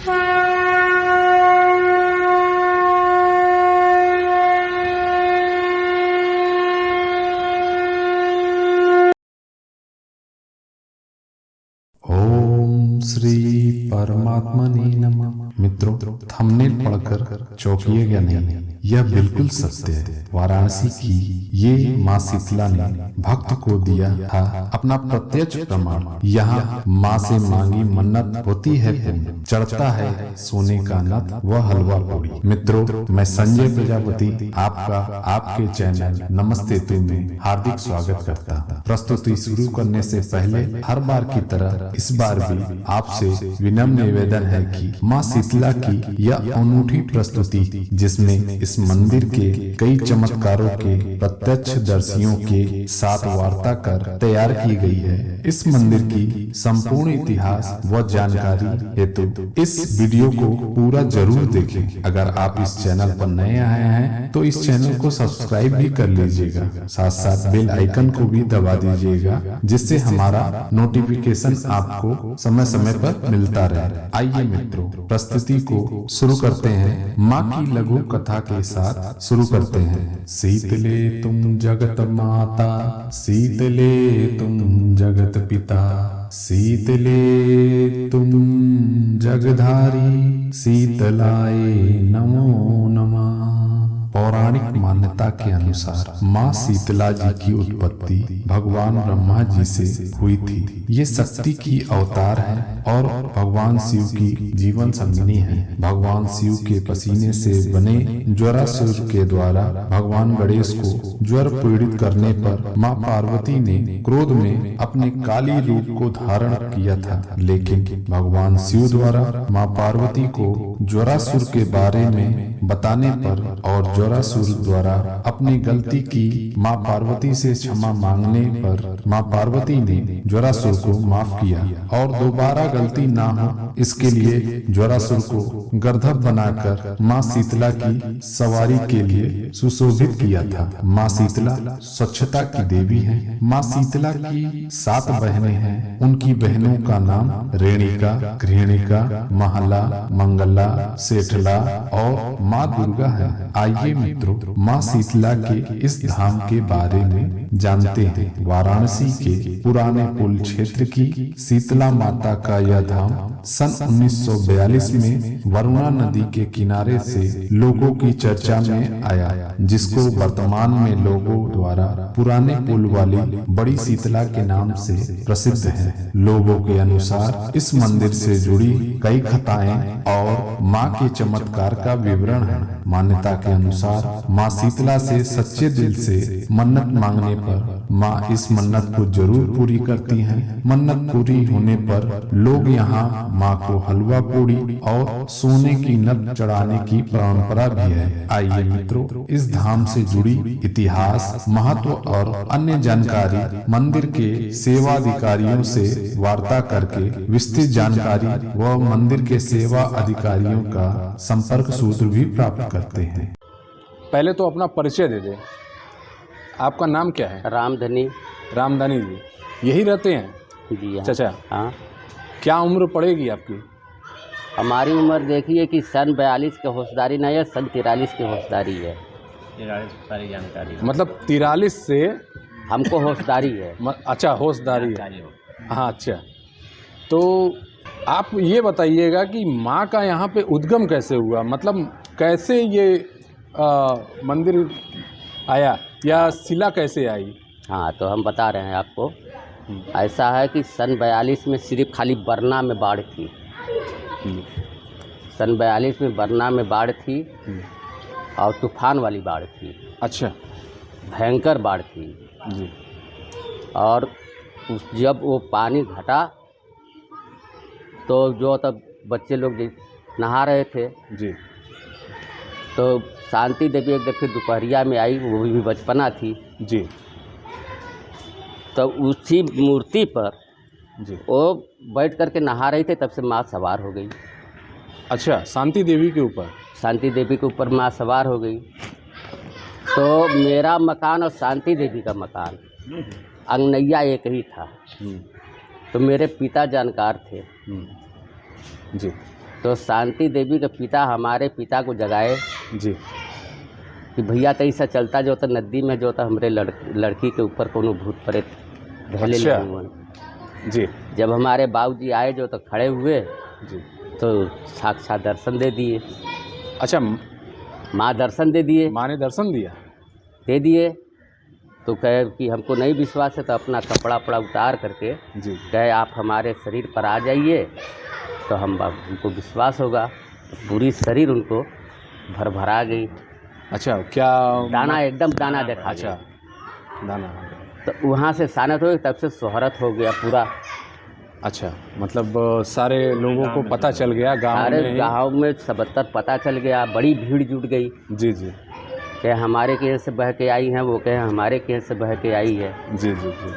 ओम श्री परमात्मने नमः। मित्रों, थंबनेल पढ़कर चौंकिए या नहीं, यह बिल्कुल सत्य है। वाराणसी की ये माँ शीतला ने भक्त को दिया था अपना प्रत्यक्ष प्रमाण। यहाँ माँ से मांगी मन्नत होती है पूर्ण, चढ़ता है सोने का नथ व हलवा पूरी। मित्रों, मैं संजय प्रजापति आपका आपके चैनल नमस्ते तू में हार्दिक स्वागत करता हूँ। प्रस्तुति शुरू करने से पहले हर बार की तरह इस बार भी आपसे विनम्र निवेदन है कि माँ शीतला की यह अनूठी प्रस्तुति, जिसमें इस मंदिर के कई चमत्कारों के प्रत्यक्ष दर्शियों के साथ वार्ता कर तैयार की गई है। इस मंदिर की संपूर्ण इतिहास व जानकारी हेतु इस वीडियो को पूरा जरूर देखें। अगर आप इस चैनल पर नए आए हैं तो इस चैनल को सब्सक्राइब भी कर लीजिएगा, साथ साथ बेल आइकन को भी दबा दीजिएगा, जिससे हमारा नोटिफिकेशन आपको समय समय पर मिलता रहे। आइए मित्रों, प्रस्तुति को शुरू करते हैं। माँ की लघु कथा के साथ शुरू करते हैं। शीतले तुम जगत माता, शीतले तुम जगत पिता, शीतले तुम जगधारी, शीतलाए नमो नमः। पौराणिक मान्यता के अनुसार माँ शीतला जी की उत्पत्ति भगवान ब्रह्मा जी से हुई थी। ये शक्ति की अवतार है और भगवान शिव की जीवन संगिनी है। भगवान शिव के पसीने से बने ज्वरासुर के द्वारा भगवान गणेश को ज्वर पीड़ित करने पर माँ पार्वती ने क्रोध में अपने काली रूप को धारण किया था, लेकिन भगवान शिव द्वारा माँ पार्वती को ज्वरासुर के बारे में बताने पर और ज्वरासुर द्वारा अपनी गलती की माँ पार्वती से क्षमा मांगने पर माँ पार्वती ने ज्वरासुर को माफ किया और दोबारा गलती ना हो इसके लिए ज्वरासुर को गर्दभ बनाकर माँ शीतला की सवारी के लिए सुशोभित किया था। माँ शीतला स्वच्छता की देवी है। माँ शीतला की 7 बहनें हैं। उनकी बहनों का नाम रेणिका, घृणिका, महला, मंगला, सेठला और माँ दुर्गा है। आइए मित्रों, माँ शीतला के इस धाम के बारे में जानते हैं। वाराणसी के पुराने पुल क्षेत्र की शीतला माता का यह धाम सन 1942 में वरुणा नदी के किनारे से लोगों की चर्चा में आया, जिसको वर्तमान में लोगों द्वारा पुराने पुल वाली बड़ी शीतला के नाम से प्रसिद्ध है। लोगों के अनुसार इस मंदिर से जुड़ी कई कथाएं और माँ के चमत्कार का विवरण है। मान्यता के अनुसार माँ शीतला से सच्चे दिल से मन्नत मांगने पर माँ इस मन्नत को जरूर पूरी करती हैं। मन्नत पूरी होने पर लोग यहाँ माँ को हलवा पूड़ी और सोने की नथ चढ़ाने की परंपरा भी है। आइए मित्रों, इस धाम से जुड़ी इतिहास, महत्व और अन्य जानकारी मंदिर के सेवा अधिकारियों से वार्ता करके विस्तृत जानकारी व मंदिर के सेवा अधिकारियों का संपर्क सूत्र भी प्राप्त करते हैं। पहले तो अपना परिचय दे दें। आपका नाम क्या है? रामधनी। रामधनी जी, यही रहते हैं? जी हाँ। चाचा, हाँ। क्या उम्र पड़ेगी आपकी? हमारी उम्र देखिए कि सन 42 की होशदारी नहीं है, सन 43 की होशदारी है। 43 सारी जानकारी है। मतलब 43 से हमको होशदारी है। अच्छा, होशदारी है। हाँ, अच्छा। तो आप ये बताइएगा कि माँ का यहाँ पे उद्गम कैसे हुआ, मतलब कैसे ये मंदिर आया या शिला कैसे आई? हाँ, तो हम बता रहे हैं आपको। ऐसा है कि सन 42 में सिर्फ खाली बरना में बाढ़ थी। सन 42 में बरना में बाढ़ थी और तूफान वाली बाढ़ थी। अच्छा। भयंकर बाढ़ थी जी। और जब वो पानी घटा तो जो तब बच्चे लोग नहा रहे थे जी, तो शांति देवी एक दफ़े दोपहरिया में आई, वो भी बचपना थी जी। तो उसी मूर्ति पर जी वो बैठ करके नहा रही थे, तब से माँ सवार हो गई। अच्छा, शांति देवी के ऊपर? शांति देवी के ऊपर माँ सवार हो गई। तो मेरा मकान और शांति देवी का मकान अंगनैया एक ही था। तो मेरे पिता जानकार थे जी। तो शांति देवी के पिता हमारे पिता को जगाए जी कि भैया तो ऐसा चलता जो तो नदी में जो था हमरे लड़की के ऊपर कोनो भूत प्रेत ढले अच्छा। हुए। जी जब हमारे बाबूजी आए जो तो खड़े हुए जी। तो साक्षात दर्शन दे दिए, अच्छा, माँ दर्शन दे दिए माँ ने दर्शन दिया? तो कहे कि हमको नहीं विश्वास है तो अपना कपड़ा वपड़ा उतार करके जी कहे आप हमारे शरीर पर आ जाइए तो हमको विश्वास होगा। तो पूरी शरीर उनको भरभरा गई, अच्छा, क्या दाना एकदम दाना देखा अच्छा, गया। दाना। तो वहाँ से सानत हो तब से शोहरत हो गया पूरा, अच्छा, मतलब सारे लोगों को पता चल गया गांव सारे में? गाँव में सबतर पता चल गया, बड़ी भीड़ जुट गई। जी जी कहे हमारे केस से बह के आई हैं, वो कहे हमारे केस से बह के आई है, जी जी जी।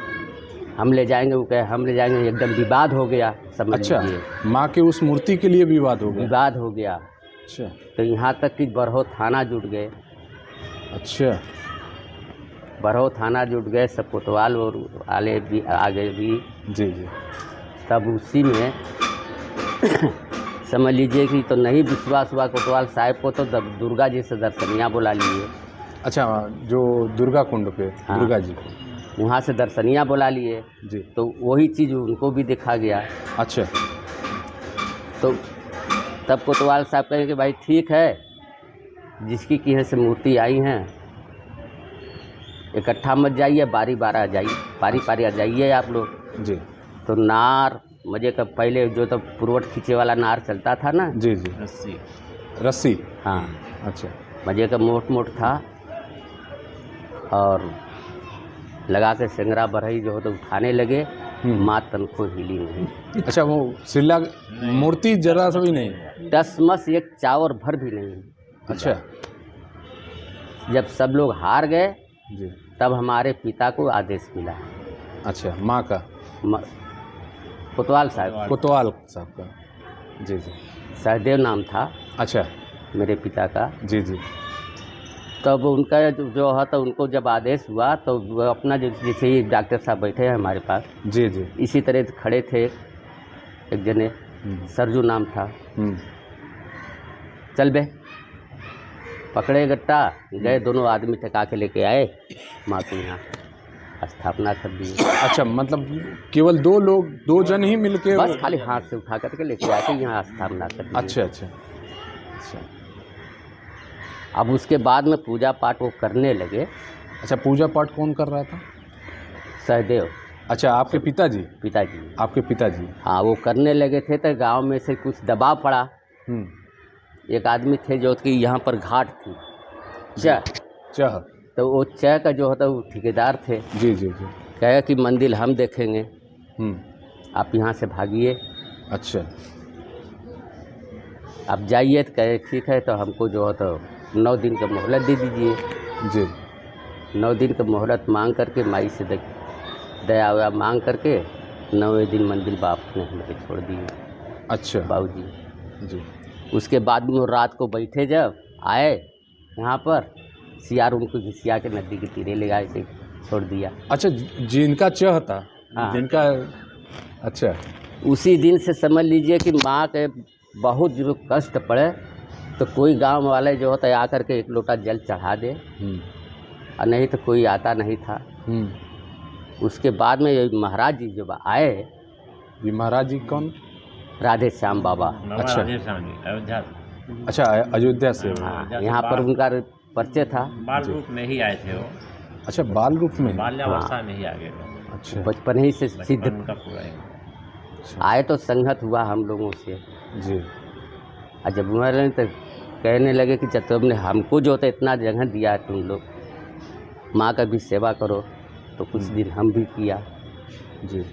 हम ले जाएंगे, वो कहे हम ले जाएंगे। एकदम विवाद हो गया, समझ अच्छा, लीजिए माँ के उस मूर्ति के लिए विवाद हो गया? विवाद हो गया। अच्छा तो यहाँ तक कि बरहो थाना जुट गए, अच्छा। बरहो थाना जुट गए, सब कोतवाल और आले भी आगे भी। जी जी तब उसी में समझ लीजिए कि तो नहीं विश्वास हुआ कोतवाल साहब को, तो दुर्गा जी से दर्शनिया बुला लिए। अच्छा, जो दुर्गा कुंड पे हाँ। दुर्गा जी को? वहाँ से दर्शनिया बुला लिए, जी। तो वही चीज़ उनको भी दिखा गया। अच्छा तो तब कोतवाल साहब कहे कि भाई ठीक है, जिसकी की है से मूर्ति आई हैं इकट्ठा मत जाइए, बारी पारी आ जाइए आप लोग। जी तो नार मजे का पहले जो तो पुरवट खींचे वाला नार चलता था ना, जी जी। रस्सी रस्सी? हाँ, अच्छा मजे का मोट था, और लगा के सिंगरा बढ़ई जो हो तो उठाने लगे। माँ तन को हिली नहीं, अच्छा, वो सिल्ला मूर्ति जरा सा भी नहीं? दसमस एक चावर भर भी नहीं। अच्छा जब सब लोग हार गए जी। तब हमारे पिता को आदेश मिला, अच्छा, माँ का? कोतवाल साहब, कोतवाल साहब का? जी जी। सहदेव नाम था अच्छा मेरे पिता का। जी जी। तब उनका जो है तो उनको जब आदेश हुआ तो वो अपना जैसे ही डॉक्टर साहब बैठे हैं हमारे पास, जी जी। इसी तरह खड़े थे एक जने, सरजू नाम था। चल बे, पकड़े गट्टा गए, दोनों आदमी टका के लेके आए, माँ को यहाँ स्थापना कर दी। अच्छा, मतलब केवल दो जन ही मिलके? बस खाली हाथ से उठा करके लेके आके यहाँ स्थापना कर दी। अच्छा अच्छा अच्छा। अब उसके बाद में पूजा पाठ वो करने लगे। अच्छा, पूजा पाठ कौन कर रहा था? सहदेव। अच्छा, आपके पिताजी? पिताजी। आपके पिताजी? हाँ, वो करने लगे थे तो गांव में से कुछ दबाव पड़ा। एक आदमी थे जो कि यहाँ पर घाट थी चह, तो वो चह का जो होता वो ठेकेदार थे। जी जी जी। कहे कि मंदिर हम देखेंगे, आप यहाँ से भागिए। अच्छा, आप जाइए। तो कहे ठीक है, तो हमको जो है तो 9 दिन का मोहलत दे दीजिए। जी। 9 दिन का मोहलत मांग करके माई से दया वया मांग करके 9वें दिन मंदिर बाप ने हमें छोड़ दिए। अच्छा बाबूजी जी। उसके बाद में वो रात को बैठे, जब आए यहाँ पर सियार उनको घिसिया के नदी के तीरे ले आए थे, छोड़ दिया। अच्छा, जिनका चह था? हाँ। जिनका? अच्छा। उसी दिन से समझ लीजिए कि माँ के बहुत जो कष्ट पड़े तो कोई गांव वाले जो होता है आकर के एक लोटा जल चढ़ा दे, और नहीं तो कोई आता नहीं था। उसके बाद में ये महाराज जी जब आए, ये महाराज जी कौन? राधे श्याम बाबा। अच्छा। अयोध्या। अच्छा, अयोध्या से? हाँ, यहाँ पर उनका परिचय था। बाल रूप में ही आए थे वो। अच्छा, बाल रूप में? बाल्यावस्था में ही आ गए। अच्छा, बचपन ही से सिद्ध उनका पूरा आए तो संगत हुआ हम लोगों से। जी। और जब उम्र तो कहने लगे कि जब तुमने हमको जो तो इतना जगह दिया है, तुम लोग माँ का भी सेवा करो। तो कुछ दिन हम भी किया। जी।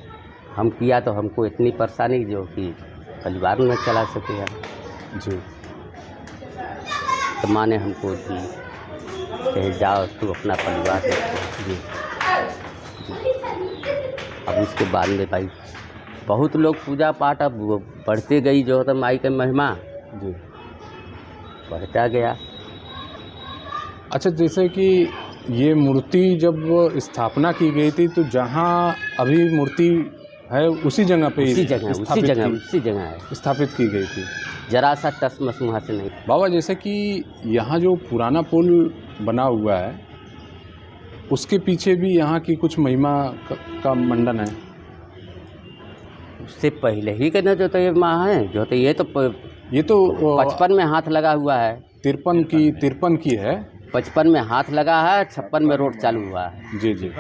हम किया तो हमको इतनी परेशानी जो कि परिवार में चला सके हम। जी। तो माँ ने हमको दी, कहे जाओ तू अपना परिवार देखो। जी। अब उसके बाद में भाई बहुत लोग पूजा पाठ अब वो बढ़ते गई, जो होता माई का महिमा जी बढ़ता गया। अच्छा, जैसे कि ये मूर्ति जब स्थापना की गई थी तो जहाँ अभी मूर्ति है उसी जगह पे उसी जगह स्थापित है स्थापित की गई थी? जरा सा टस मस वहाँ से नहीं। बाबा जैसे कि यहाँ जो पुराना पुल बना हुआ है उसके पीछे भी यहाँ की कुछ महिमा का मंडन है। उससे पहले ही के ना जो तो ये माँ है जो तो ये तो 55 में हाथ लगा हुआ है। 53 की है। 55 में हाथ लगा है, 56 में रोड चालू हुआ है। जी जी।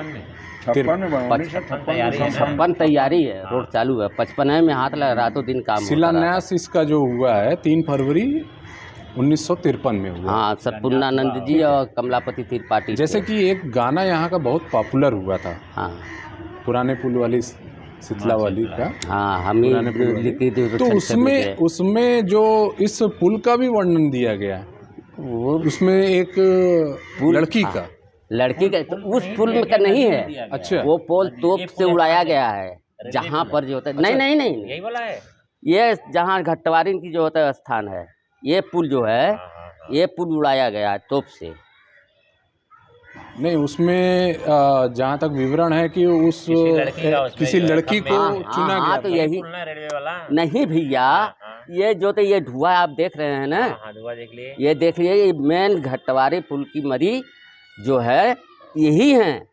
56 तैयारी है, रोड चालू है। 55 में हाथ लगा, रातों दिन काम होता रहा। शिलान्यास इसका जो हुआ है 3 फरवरी 1953 में हुआ। हाँ, सब पूर्णानंद जी और कमलापति त्रिपाठी। जैसे कि एक गाना यहाँ का बहुत पॉपुलर हुआ था। हाँ, पुराने पुल वाली शीतला वाली का। हाँ, हम ही पुराने पुल वाली। लिखी थी। तो उसमें जो इस पुल का भी वर्णन दिया गया है, वो उसमें एक लड़की का लड़की का तो उस पुल में का नहीं है। अच्छा। वो पोल तोप से उड़ाया गया है जहाँ पर जो होता है। नहीं नहीं नहीं, यही बोला है। ये जहाँ घट्टवारिन की जो होता है स्थान है, ये पुल जो है ये पुल उड़ाया गया है तोप से। नहीं, उसमें जहाँ तक विवरण है कि उस किसी लड़की को चुना गया तो था। यही रेलवे वाला नहीं भैया, ये जो तो ये धुआं आप देख रहे हैं ना, धुआं देख लिए। ये देख लिए, ये मेन घट्टवारी पुल की मरी जो है यही हैं।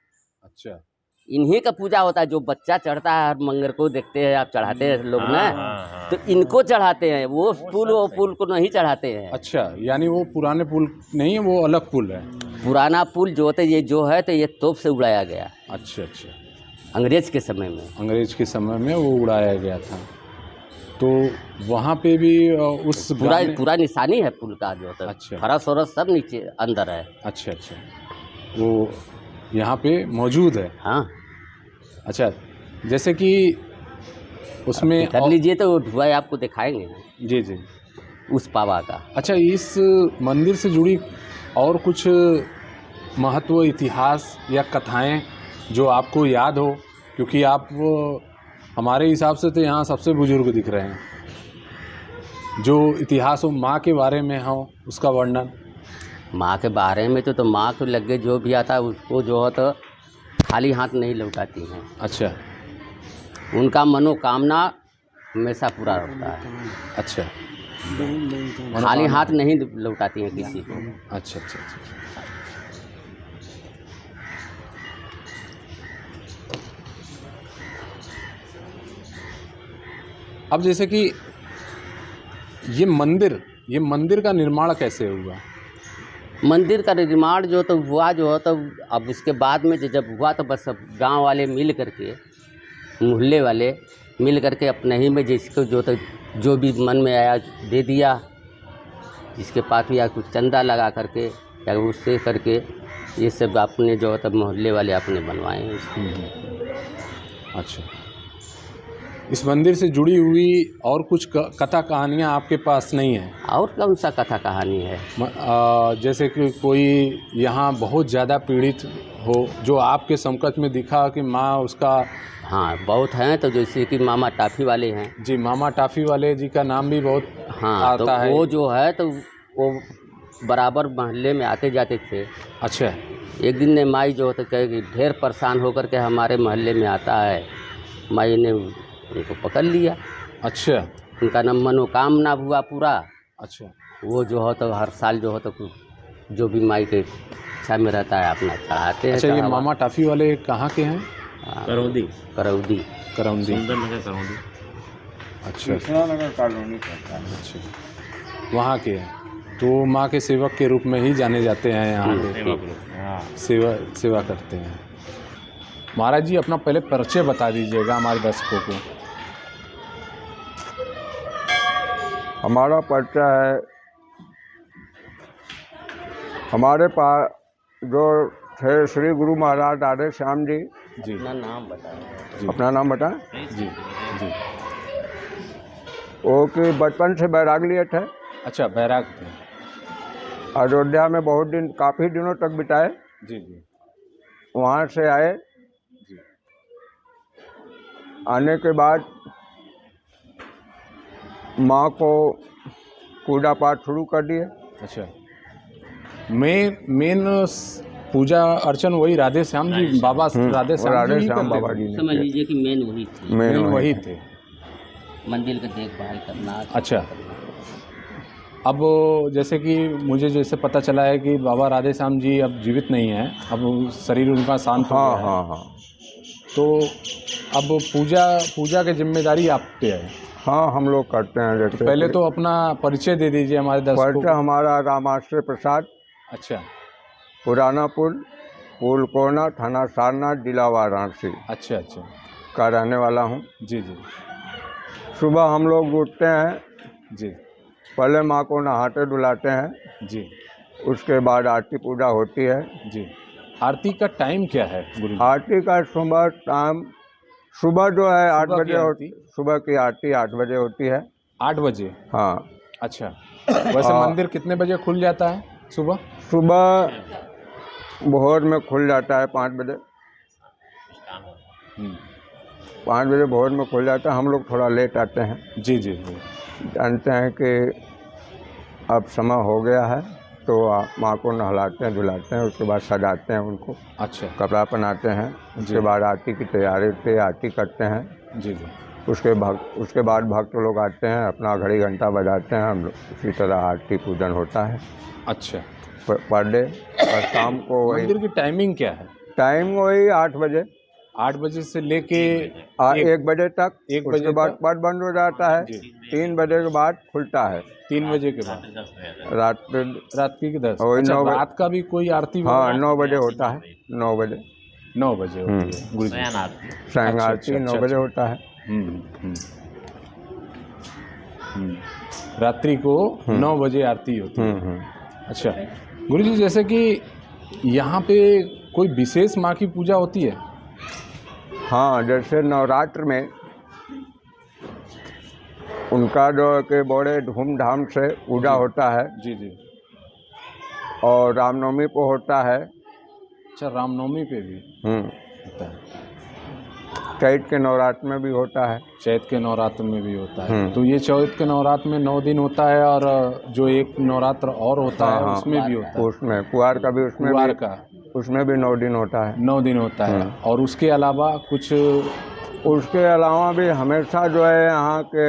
अच्छा। इन्हीं का पूजा होता है। जो बच्चा चढ़ता है हर मंगर को देखते हैं आप, चढ़ाते हैं लोग ना, तो इनको चढ़ाते हैं। वो पुल को नहीं चढ़ाते हैं। अच्छा, यानी वो पुराने पुल नहीं है, वो अलग पुल है। पुराना पुल जो होता है ये जो है तो ये तोप से उड़ाया गया। अच्छा अच्छा। अंग्रेज के समय में। अंग्रेज के समय में वो उड़ाया गया था। तो वहाँ पे भी उस पूरा निशानी है पुल का जो होता है। अच्छा। फरस वरस सब नीचे अंदर है। अच्छा अच्छा, वो यहाँ पे मौजूद है। हाँ। अच्छा, जैसे कि उसमें कर लीजिए तो वो धुआं आपको दिखाएंगे जी जी उस पावा का। अच्छा, इस मंदिर से जुड़ी और कुछ महत्व, इतिहास या कथाएं जो आपको याद हो, क्योंकि आप हमारे हिसाब से तो यहाँ सबसे बुजुर्ग दिख रहे हैं, जो इतिहास हो माँ के बारे में हो उसका वर्णन। माँ के बारे में तो माँ को लगे जो भी आता है उसको जो है तो खाली हाथ नहीं लौटाती हैं। अच्छा। उनका मनोकामना हमेशा पूरा होता है। अच्छा, खाली हाथ नहीं लौटाती हैं किसी को। अच्छा अच्छा अच्छा। अब जैसे कि ये मंदिर का निर्माण कैसे हुआ? मंदिर का निर्माण जो तो हुआ जो है तो अब उसके बाद में जब हुआ तो बस सब गांव वाले मिल करके, मोहल्ले वाले मिल करके अपने ही में जिसको जो भी मन में आया दे दिया, जिसके पास भी या कुछ चंदा लगा करके या उससे करके ये सब अपने जो है तो मोहल्ले वाले अपने बनवाए। अच्छा, इस मंदिर से जुड़ी हुई और कुछ कथा कहानियाँ आपके पास नहीं है? और कौन सा कथा कहानी है? जैसे कि कोई यहाँ बहुत ज़्यादा पीड़ित हो जो आपके समकक्ष में दिखा कि माँ उसका। हाँ, बहुत हैं। तो जैसे कि मामा टाफी वाले हैं जी, मामा टाफी वाले जी का नाम भी बहुत हाँ आता तो है। वो जो है तो वो बराबर मोहल्ले में आते जाते थे। अच्छा। एक दिन ने माई जो तो कहे कि ढेर परेशान होकर के हमारे मोहल्ले में आता है, माई ने उनको पकड़ लिया। अच्छा। उनका न मनोकामना हुआ पूरा। अच्छा। वो जो हो तो हर साल जो हो तो जो भी माई के इच्छा में रहता है अपना चढ़ाते हैं। अच्छा, ये मामा टाफी वाले कहाँ के हैं? करौंदी। करौदी। करौंदी। सुंदरनगर करौंदी। अच्छा। अच्छा, वहाँ के हैं। तो माँ के सेवक के रूप में ही जाने जाते हैं यहाँ पे, सेवा करते हैं। महाराज जी, अपना पहले परिचय बता दीजिएगा हमारे दर्शकों को। हमारा परिचय है, हमारे पास जो थे श्री गुरु महाराज राधे श्याम जी। जी, अपना नाम बताएं। अपना नाम बताएं। जी जी। वो कि बचपन से बैराग लिए थे। अच्छा, बैराग थे। अयोध्या में बहुत दिन, काफ़ी दिनों तक बिताए। जी जी। वहाँ से आए। जी। आने के बाद माँ को पूजा पाठ शुरू कर दिए। अच्छा, मेन पूजा अर्चन वही राधे श्याम जी, बाबा राधे श्याम जी ही करते बाबा थे। जी ने समझ किया। लीजिए कि मेन वही थी। मेन वही थे। मंदिर का देखभाल करना। अच्छा। अब जैसे कि मुझे जैसे पता चला है कि बाबा राधे श्याम जी अब जीवित नहीं हैं, अब शरीर उनका शांत हो हाँ गया है। हाँ हाँ तो अब पूजा की जिम्मेदारी आप पे है। हाँ, हम लोग करते हैं। जैसे पहले तो अपना परिचय दे दीजिए हमारे दर्शकों परिचय को। हमारा रामाश्रय प्रसाद, अच्छा पुराना पुल कोना, थाना सारनाथ, जिला वाराणसी अच्छा अच्छा। का रहने वाला हूँ। जी जी सुबह हम लोग उठते हैं, जी पहले माँ को नहाते धुलाते हैं, जी उसके बाद आरती पूजा होती है। जी। आरती का टाइम क्या है गुरु जी? आरती का सुबह टाइम, सुबह जो है 8 सुबह की बजे आरती? सुबह की आरती 8 बजे होती है। 8 बजे? हाँ, अच्छा। वैसे मंदिर कितने बजे खुल जाता है सुबह? सुबह भोर में खुल जाता है 5 बजे। हम्म, 5 बजे भोर में खुल जाता है। हम लोग थोड़ा लेट आते हैं, जी जी जी। जानते हैं कि अब समय हो गया है, तो माँ को नहलाते हैं धुलाते हैं, उसके बाद सजाते हैं उनको, अच्छा कपड़ा पहनाते हैं। उसके बाद आरती की तैयारी होती है, आरती करते हैं। जी जी। उसके बाद भक्त लोग आते हैं, अपना घड़ी घंटा बजाते हैं। हम लोग उसी तरह आरती पूजन होता है अच्छा। Per day. और शाम को वही मंदिर की टाइमिंग क्या है? टाइम वही 8 बजे 8 बजे से लेके 1 बजे तक। 1 बजे उसके बाद तक? पट बंद हो जाता है। जी। 3 बजे के बाद खुलता है। 3 बजे के बाद? रात की 10? वही अच्छा, 9 बजे। रात का भी कोई आरती हाँ, वगैरह? 9 बजे होता है। 9 बजे 9 बजे होती है गुरु जी। सायं अच्छा, आरती अच्छा, 9 बजे अच्छा। होता है। हम्म, हम्म, हम्म। रात्रि को 9 बजे आरती होती है। अच्छा गुरु जी, जैसे कि यहाँ पे कोई विशेष माँ की पूजा होती है? हाँ, जैसे नवरात्र में उनका जो है कि बड़े धूमधाम से पूजा होता है, जी जी। और रामनवमी को होता है। अच्छा, रामनवमी पे भी होता है? चैत के नवरात्र में भी होता है। चैत के नवरात्र में भी होता है। हम्म। तो ये चैत के नवरात्र में 9 दिन होता है, और जो एक नवरात्र और होता है हाँ, उसमें भी होता है? उसमें कुआर का भी, उसमें कुवार भी का उसमें भी 9 दिन होता है। 9 दिन होता है। और उसके अलावा कुछ? उसके अलावा भी हमेशा जो है यहाँ के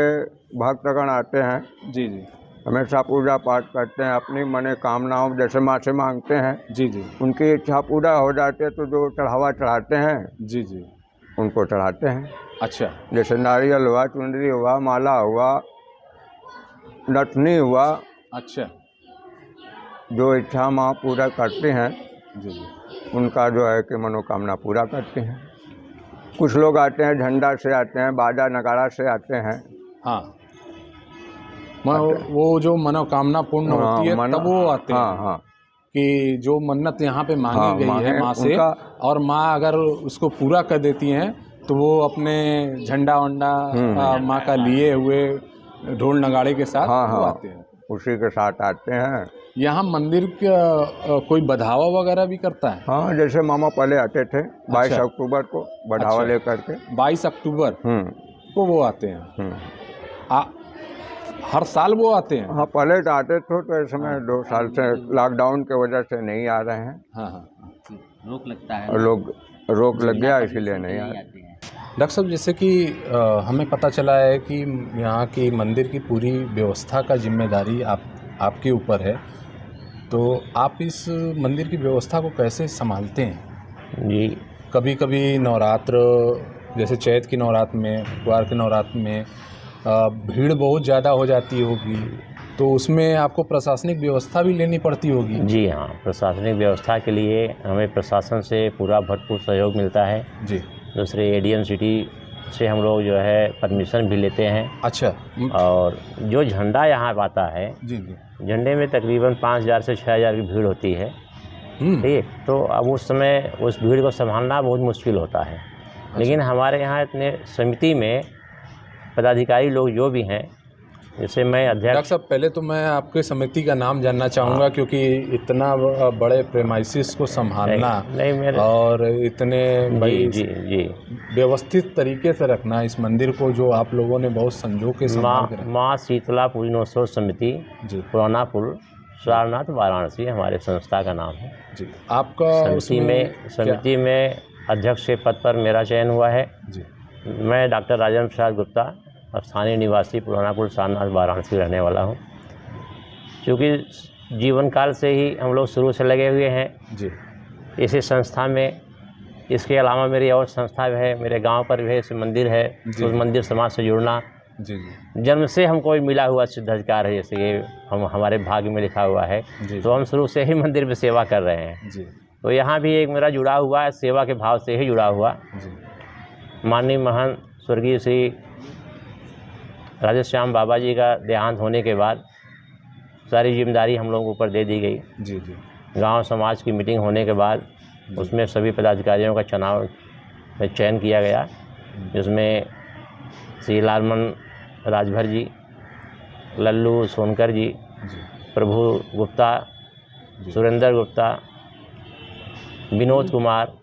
भक्तगण आते हैं, जी जी हमेशा पूजा पाठ करते हैं, अपनी मने कामनाओं जैसे माँ से मांगते हैं, जी जी उनकी इच्छा पूरा हो जाती है तो जो चढ़ावा चढ़ाते हैं जी जी। उनको चढ़ाते हैं। अच्छा जैसे नारियल हुआ, चुनरी हुआ, माला हुआ, नथनी हुआ, अच्छा। जो इच्छा माँ पूरा करते हैं जी जी। उनका जो है कि मनोकामना पूरा करते हैं। कुछ लोग आते हैं झंडा से आते हैं, बाजा नगाड़ा से आते हैं। हाँ, वो जो मनोकामना पूर्ण होती है तब वो आते हैं? हाँ हाँ कि जो मन्नत यहाँ पे मांगी हाँ, गई है मांगे माँ से, और माँ अगर उसको पूरा कर देती हैं तो वो अपने झंडा वंडा माँ का लिए हुए ढोल नगाड़े के साथ हाँ वो हाँ, आते हैं। उसी के साथ आते हैं। यहाँ मंदिर का कोई बढ़ावा वगैरह भी करता है? हाँ, जैसे मामा पहले आते थे 22 अच्छा। अक्टूबर को बढ़ावा अच्छा। लेकर के। 22 अक्टूबर को वो आते हैं? हर साल वो आते हैं? हाँ, पहले तो आते थे, तो इस समय 2 साल से लॉकडाउन की वजह से नहीं आ रहे हैं। हाँ हाँ। रोक लगता है, और लोग रोक लग गया इसीलिए नहीं आ रहे। डॉक्टर साहब, जैसे कि हमें पता चला है कि यहाँ की मंदिर की पूरी व्यवस्था का जिम्मेदारी आपके ऊपर है, तो आप इस मंदिर की व्यवस्था को कैसे संभालते हैं? जी, कभी कभी नवरात्र, जैसे चैत की नवरात्र में, कुवार के नवरात्र में भीड़ बहुत ज़्यादा हो जाती होगी, तो उसमें आपको प्रशासनिक व्यवस्था भी लेनी पड़ती होगी? जी हाँ, प्रशासनिक व्यवस्था के लिए हमें प्रशासन से पूरा भरपूर सहयोग मिलता है। जी। दूसरे एडीएम सिटी से हम लोग जो है परमिशन भी लेते हैं। अच्छा। और जो झंडा यहाँ आता है, जी जी। झंडे में तकरीबन 5000 से 6000 की भीड़ होती है। ठीक है, तो अब उस समय उस भीड़ को संभालना बहुत मुश्किल होता है। लेकिन हमारे यहाँ इतने समिति में पदाधिकारी लोग जो भी हैं, जैसे मैं अध्यक्ष। डॉक्टर साहब, पहले तो मैं आपके समिति का नाम जानना चाहूँगा, क्योंकि इतना बड़े प्रेमाइसिस को संभालना नहीं मेरे और इतने जी व्यवस्थित तरीके से रखना इस मंदिर को, जो आप लोगों ने बहुत संजो के संभाल के रखा। माँ शीतला पूजनोत्सव समिति जी। पुराना पुल, सारनाथ, वाराणसी हमारे संस्था का नाम है जी। आपका समिति में अध्यक्ष के पद पर मेरा चयन हुआ है। जी। मैं डॉक्टर राजेंद्र प्रसाद गुप्ता, स्थानीय निवासी पुराना पुल, सारनाथ, वाराणसी रहने वाला हूँ। क्योंकि जीवन काल से ही हम लोग शुरू से लगे हुए हैं जी इसी संस्था में। इसके अलावा मेरी और संस्था है, मेरे गांव पर भी ऐसे मंदिर है, जी। उस मंदिर समाज से जुड़ना जी जी जन्म से हमको मिला हुआ सिद्धाधिकार है, जैसे ये हमारे भाग्य में लिखा हुआ है। जी। तो हम शुरू से ही मंदिर में सेवा कर रहे हैं। जी तो यहाँ भी एक मेरा जुड़ा हुआ है, सेवा के भाव से ही जुड़ा हुआ। जी माननीय महंत स्वर्गीय श्री राधेश्याम बाबा जी का देहांत होने के बाद सारी जिम्मेदारी हम लोगों के ऊपर दे दी गई। जी जी गांव समाज की मीटिंग होने के बाद उसमें सभी पदाधिकारियों का चुनाव में चयन किया गया, जिसमें श्री लालमन राजभर जी, लल्लू सोनकर जी, जी प्रभु गुप्ता, सुरेंद्र गुप्ता, विनोद कुमार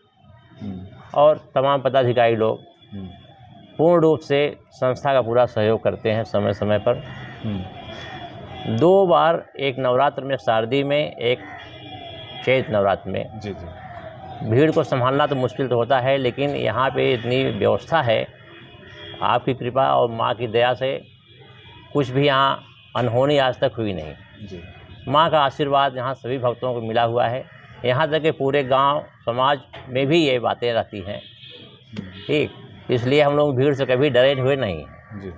और तमाम पदाधिकारी लोग पूर्ण रूप से संस्था का पूरा सहयोग करते हैं समय समय पर। 2 बार, एक नवरात्र में शारदी में, एक चैत नवरात्र में। जी जी भीड़ को संभालना तो मुश्किल तो होता है, लेकिन यहाँ पे इतनी व्यवस्था है, आपकी कृपा और माँ की दया से कुछ भी यहाँ अनहोनी आज तक हुई नहीं। जी माँ का आशीर्वाद यहाँ सभी भक्तों को मिला हुआ है। यहाँ तक कि पूरे गांव समाज में भी ये बातें रहती हैं। ठीक, इसलिए हम लोग भीड़ से कभी डरे हुए नहीं हैं। जी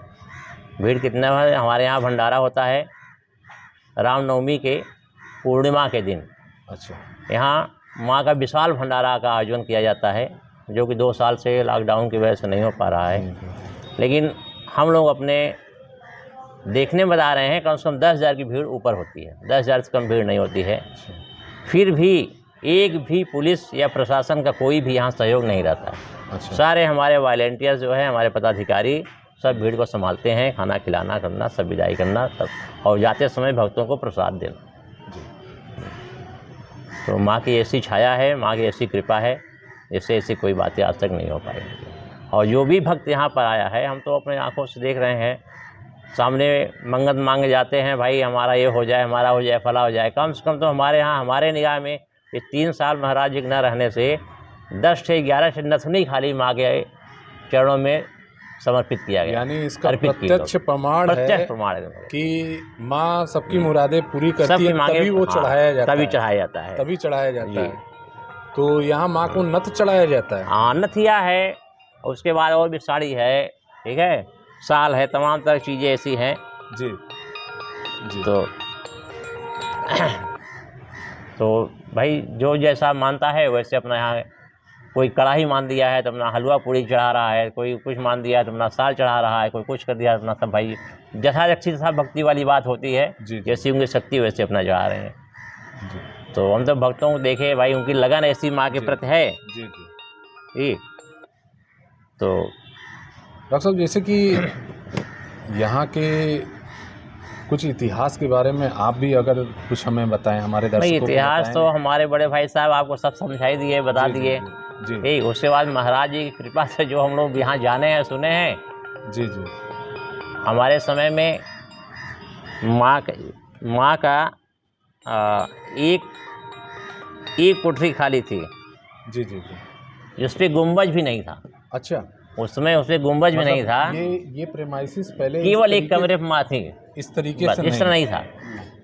भीड़ कितना है, हमारे यहाँ भंडारा होता है रामनवमी के पूर्णिमा के दिन। अच्छा यहाँ माँ का विशाल भंडारा का आयोजन किया जाता है, जो कि 2 साल से लॉकडाउन की वजह से नहीं हो पा रहा है। लेकिन हम लोग अपने देखने में बता रहे हैं कम से कम 10,000 की भीड़ ऊपर होती है, 10,000 से कम भीड़ नहीं होती है। फिर भी एक भी पुलिस या प्रशासन का कोई भी यहाँ सहयोग नहीं रहता है। अच्छा सारे हमारे वॉलंटियर जो है, हमारे पदाधिकारी सब भीड़ को संभालते हैं, खाना खिलाना करना, सब विदाई करना, सब, और जाते समय भक्तों को प्रसाद देना। तो माँ की ऐसी छाया है, माँ की ऐसी कृपा है, इससे ऐसी कोई बातें आज तक नहीं हो पाएंगी। और जो भी भक्त यहाँ पर आया है, हम तो अपने आंखों से देख रहे हैं, सामने मंगत मांगे जाते हैं, भाई हमारा ये हो जाए, हमारा हो जाए, फला हो जाए। कम से कम तो हमारे यहाँ, हमारे निगाह में ये 3 साल महाराज जी न रहने से 10 से 11 से नथुनी खाली माँ के चरणों में समर्पित किया गया। यानी इसका अर्पित की प्रत्यक्ष गई। प्रमाण है प्रत्यक्ष प्रमाण है कि माँ सबकी मुरादें पूरी करती सबकी है, मांगे, तभी वो हाँ, चढ़ाया जाता तभी है, चढ़ाया जाता है। तभी चढ़ाया जाता जी। है। तो यहाँ माँ को नथ चढ़ाया जाता है। हाँ, नथिया है, उसके बाद और भी साड़ी है, ठीक है, शाल है, तमाम तरह की चीज़ें ऐसी हैं। जी जी तो भाई जो जैसा मानता है वैसे अपना यहाँ, कोई कढ़ाई मान दिया है तो अपना हलवा पूड़ी चढ़ा रहा है, कोई कुछ मान दिया है तो अपना साल चढ़ा रहा है, कोई कुछ कर दिया अपना। सब भाई यथारक्षित सा भक्ति वाली बात होती है, जी। जैसी उनकी शक्ति वैसे अपना चढ़ा रहे हैं। जी तो हम तो भक्तों को देखे भाई, उनकी लगन ऐसी माँ के प्रति है। जी जी ठीक, तो डॉक्टर साहब, जैसे कि यहाँ के कुछ इतिहास के बारे में आप भी अगर कुछ हमें बताएं, हमारे भाई दर्शकों को इतिहास बताएं। तो हमारे बड़े भाई साहब आपको सब समझाई दिए, बता जी, जी, दिए। जी जी ठीक, उसके बाद महाराज जी की कृपा से जो हम लोग यहाँ जाने हैं, सुने हैं, जी जी हमारे समय में माँ का एक कोठरी खाली थी, जी जी जी जिस पे गुंबज भी नहीं था। अच्छा, उस समय उस पे गुंबज भी नहीं था, ये प्रेमाइसिस पहले केवल एक कमरे पर माँ थी, इस तरीके बस से इस तरह नहीं था।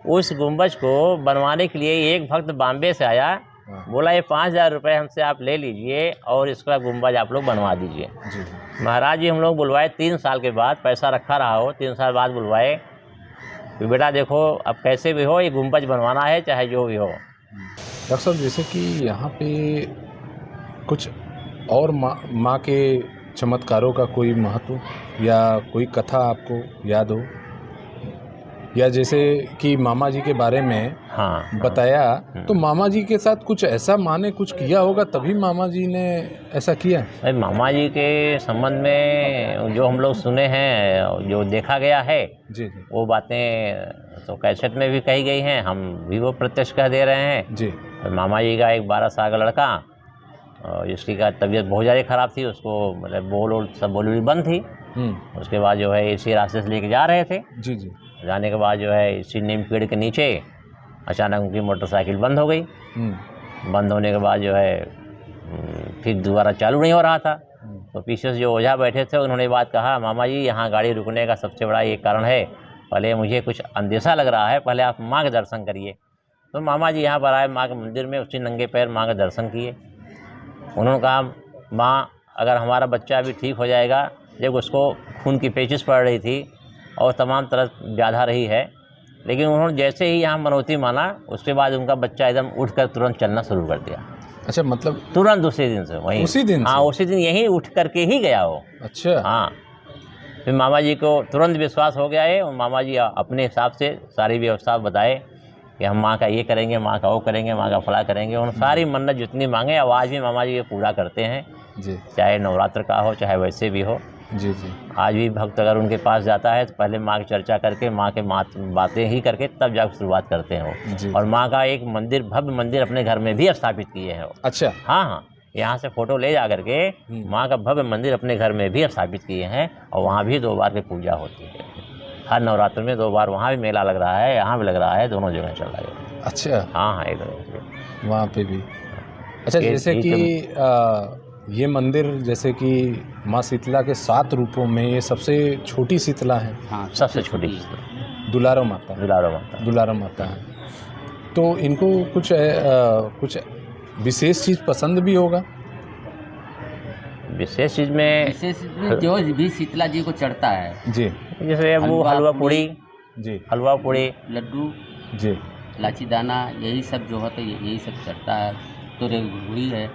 उस गुंबज को बनवाने के लिए एक भक्त बॉम्बे से आया, हाँ। बोला ये 5,000 रुपये हमसे आप ले लीजिए और इसका गुंबज आप लोग बनवा दीजिए। जी जी महाराज जी हम लोग बुलवाए 3 साल के बाद, पैसा रखा रहा हो, 3 साल बाद बुलवाए कि बेटा देखो अब कैसे भी हो ये गुंबज बनवाना है, चाहे जो भी हो। डॉक्टर साहब, जैसे कि यहाँ पे कुछ और माँ के चमत्कारों का कोई महत्व या कोई कथा आपको याद हो, या जैसे कि मामा जी के बारे में हाँ, बताया, तो मामा जी के साथ कुछ ऐसा माँ ने कुछ किया होगा तभी मामा जी ने ऐसा किया। भाई मामा जी के संबंध में जो हम लोग सुने हैं, जो देखा गया है, जी जी वो बातें तो कैसेट में भी कही गई हैं, हम भी वो प्रत्यक्ष कह दे रहे हैं। जी मामा जी का एक 12 साल का लड़का, जिसकी का तबीयत बहुत ज़्यादा ख़राब थी, उसको मतलब बोल बंद थी। उसके बाद जो है इसी रास्ते से लेके जा रहे थे, जी जी जाने के बाद जो है इसी नीम पेड़ के नीचे अचानक उनकी मोटरसाइकिल बंद हो गई। बंद होने के बाद जो है फिर दोबारा चालू नहीं हो रहा था, तो पीछे से जो ओझा बैठे थे उन्होंने बात कहा, मामा जी यहाँ गाड़ी रुकने का सबसे बड़ा ये कारण है पहले मुझे कुछ अंदेशा लग रहा है, पहले आप माँ के दर्शन करिए। तो मामा जी यहाँ पर आए माँ के मंदिर में, उसी नंगे पैर माँ के दर्शन किए। उन्होंने कहा माँ अगर हमारा बच्चा अभी ठीक हो जाएगा, जब उसको खून की पेचिश पड़ रही थी और तमाम तरह व्याधा रही है, लेकिन उन्होंने जैसे ही यहाँ मनौती माना उसके बाद उनका बच्चा एकदम उठकर तुरंत चलना शुरू कर दिया। अच्छा, मतलब तुरंत उसी दिन से, वहीं उसी दिन हाँ से? उसी दिन यहीं उठ करके ही गया वो। अच्छा। हाँ, फिर मामा जी को तुरंत विश्वास हो गया है और मामा जी अपने हिसाब से सारी व्यवस्था बताए कि हम माँ का ये करेंगे, माँ का वो करेंगे, माँ का फला करेंगे। उन्होंने सारी मन्नत जितनी मांगे अब आज भी मामा जी ये पूरा करते हैं जी चाहे नवरात्र का हो चाहे वैसे भी हो। जी जी। आज भी भक्त अगर उनके पास जाता है तो पहले माँ की चर्चा करके, माँ के बातें ही करके तब जाकर शुरुआत करते हैं जी। वो। और माँ का एक मंदिर, भव्य मंदिर अपने घर में भी स्थापित किए हैं वो। अच्छा। हाँ हाँ, यहाँ से फ़ोटो ले जा करके माँ का भव्य मंदिर अपने घर में भी स्थापित किए हैं और वहाँ भी 2 बार की पूजा होती है। हर नवरात्र में 2 बार वहाँ भी मेला लग रहा है, यहाँ भी लग रहा है, दोनों जगह चल रहा है। अच्छा, हाँ हाँ, एकदम वहाँ पे भी। अच्छा, जैसे कि ये मंदिर जैसे कि माँ शीतला के 7 रूपों में ये सबसे छोटी शीतला है। हाँ, सबसे छोटी दुलारो माता। दुलारो माता है। तो इनको कुछ विशेष चीज़ पसंद भी होगा? विशेष चीज़ में जो भी शीतला जी को चढ़ता है, जी। जैसे वो हलवा पूड़ी जी। हलवा पूड़ी, लड्डू जी। इलायची दाना, यही सब जो होता है यही सब चढ़ता है। तो रेवड़ी है,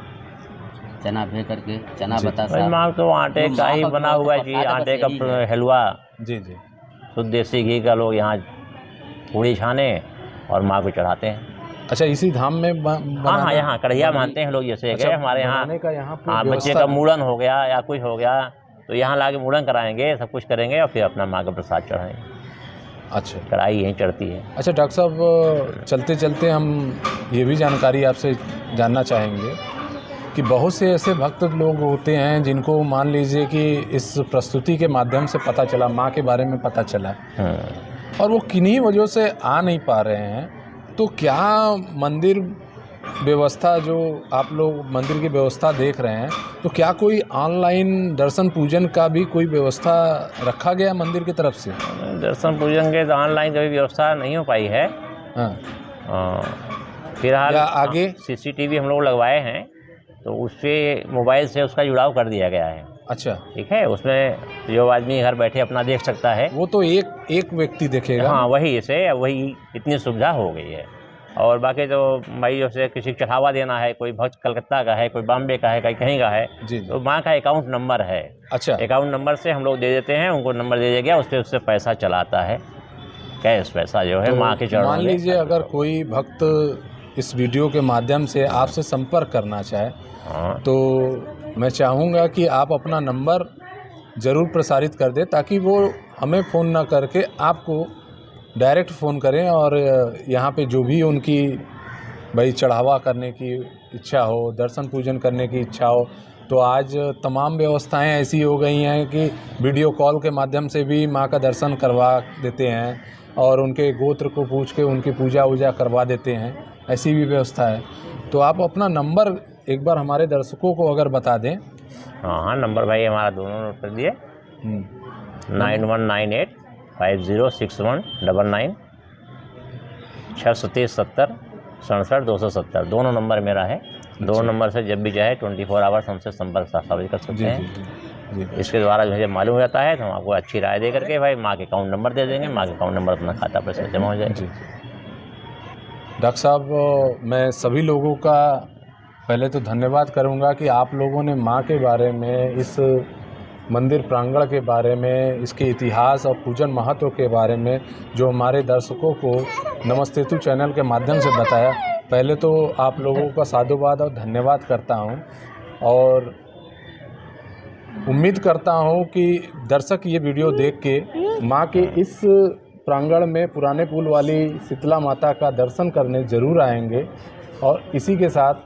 चना भे करके, चना बतासा। माँ तो आटे का ही बना हुआ है जी, आटे का हलवा। जी जी। शुद्ध देसी घी का लोग यहाँ पूड़ी छाने और माँ को चढ़ाते हैं। अच्छा, इसी धाम में हाँ हाँ, यहाँ कढ़िया मानते हैं लोग। जैसे अच्छा, हमारे यहाँ हाँ बच्चे का मूड़न हो गया या कुछ हो गया तो यहाँ लाके मूड़न कराएंगे, सब कुछ करेंगे और फिर अपना माँ का प्रसाद चढ़ाएंगे। अच्छा, कढ़ाई यहीं चढ़ती है। अच्छा डॉक्टर साहब, चलते चलते हम ये भी जानकारी आपसे जानना चाहेंगे कि बहुत से ऐसे भक्त लोग होते हैं जिनको मान लीजिए कि इस प्रस्तुति के माध्यम से पता चला, माँ के बारे में पता चला और वो किन्हीं वजहों से आ नहीं पा रहे हैं, तो क्या मंदिर व्यवस्था जो आप लोग मंदिर की व्यवस्था देख रहे हैं, तो क्या कोई ऑनलाइन दर्शन पूजन का भी कोई व्यवस्था रखा गया मंदिर की तरफ से? दर्शन पूजन के तो ऑनलाइन कभी व्यवस्था नहीं हो पाई है। हाँ। फिलहाल आगे CCTV हम लोग लगवाए हैं तो उससे मोबाइल से उसका जुड़ाव कर दिया गया है। अच्छा, ठीक है, उसमें जो आदमी घर बैठे अपना देख सकता है, वो तो एक व्यक्ति देखेगा। हाँ, वही से वही इतनी सुविधा हो गई है। और बाकी तो भाई जैसे किसी को चढ़ावा देना है, कोई भक्त कलकत्ता का है, कोई बॉम्बे का है, कहीं का है, जी। तो माँ का अकाउंट नंबर है। अच्छा, अकाउंट नंबर से हम लोग दे देते हैं, उनको नंबर दे दिया गया, उससे पैसा चलाता है, कैश पैसा जो है माँ के चरणों में। मान लीजिए अगर कोई भक्त इस वीडियो के माध्यम से आपसे संपर्क करना चाहे, तो मैं चाहूँगा कि आप अपना नंबर ज़रूर प्रसारित कर दें ताकि वो हमें फ़ोन ना करके आपको डायरेक्ट फ़ोन करें और यहाँ पे जो भी उनकी भाई चढ़ावा करने की इच्छा हो, दर्शन पूजन करने की इच्छा हो, तो आज तमाम व्यवस्थाएं ऐसी हो गई हैं कि वीडियो कॉल के माध्यम से भी माँ का दर्शन करवा देते हैं और उनके गोत्र को पूछ के उनकी पूजा वूजा करवा देते हैं, ऐसी भी व्यवस्था है। तो आप अपना नंबर एक बार हमारे दर्शकों को अगर बता दें। हाँ, नंबर भाई हमारा दोनों नोट कर दिए, 9198 506199 630 70 67 270, दोनों नंबर मेरा है। दोनों नंबर से जब भी चाहे 24 आवर्स हमसे संपर्क स्थापित कर सकते हैं। इसके द्वारा मुझे मालूम हो जाता है तो हम आपको अच्छी राय दे करके भाई माँ के अकाउंट नंबर दे देंगे, माँ के अकाउंट नंबर अपना खाता पैसा जमा हो जाएगा। डॉक्टर साहब, मैं सभी लोगों का पहले तो धन्यवाद करूंगा कि आप लोगों ने माँ के बारे में, इस मंदिर प्रांगण के बारे में, इसके इतिहास और पूजन महत्व के बारे में जो हमारे दर्शकों को नमस्तेतु चैनल के माध्यम से बताया। पहले तो आप लोगों का साधुवाद और धन्यवाद करता हूं और उम्मीद करता हूं कि दर्शक ये वीडियो देख के माँ के इस प्रांगण में पुराने पुल वाली शीतला माता का दर्शन करने ज़रूर आएंगे। और इसी के साथ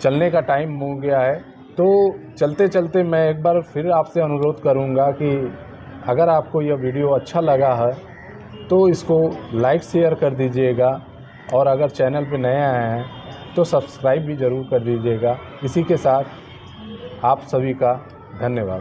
चलने का टाइम हो गया है, तो चलते चलते मैं एक बार फिर आपसे अनुरोध करूंगा कि अगर आपको यह वीडियो अच्छा लगा है तो इसको लाइक शेयर कर दीजिएगा और अगर चैनल पे नए आए हैं तो सब्सक्राइब भी ज़रूर कर दीजिएगा। इसी के साथ आप सभी का धन्यवाद।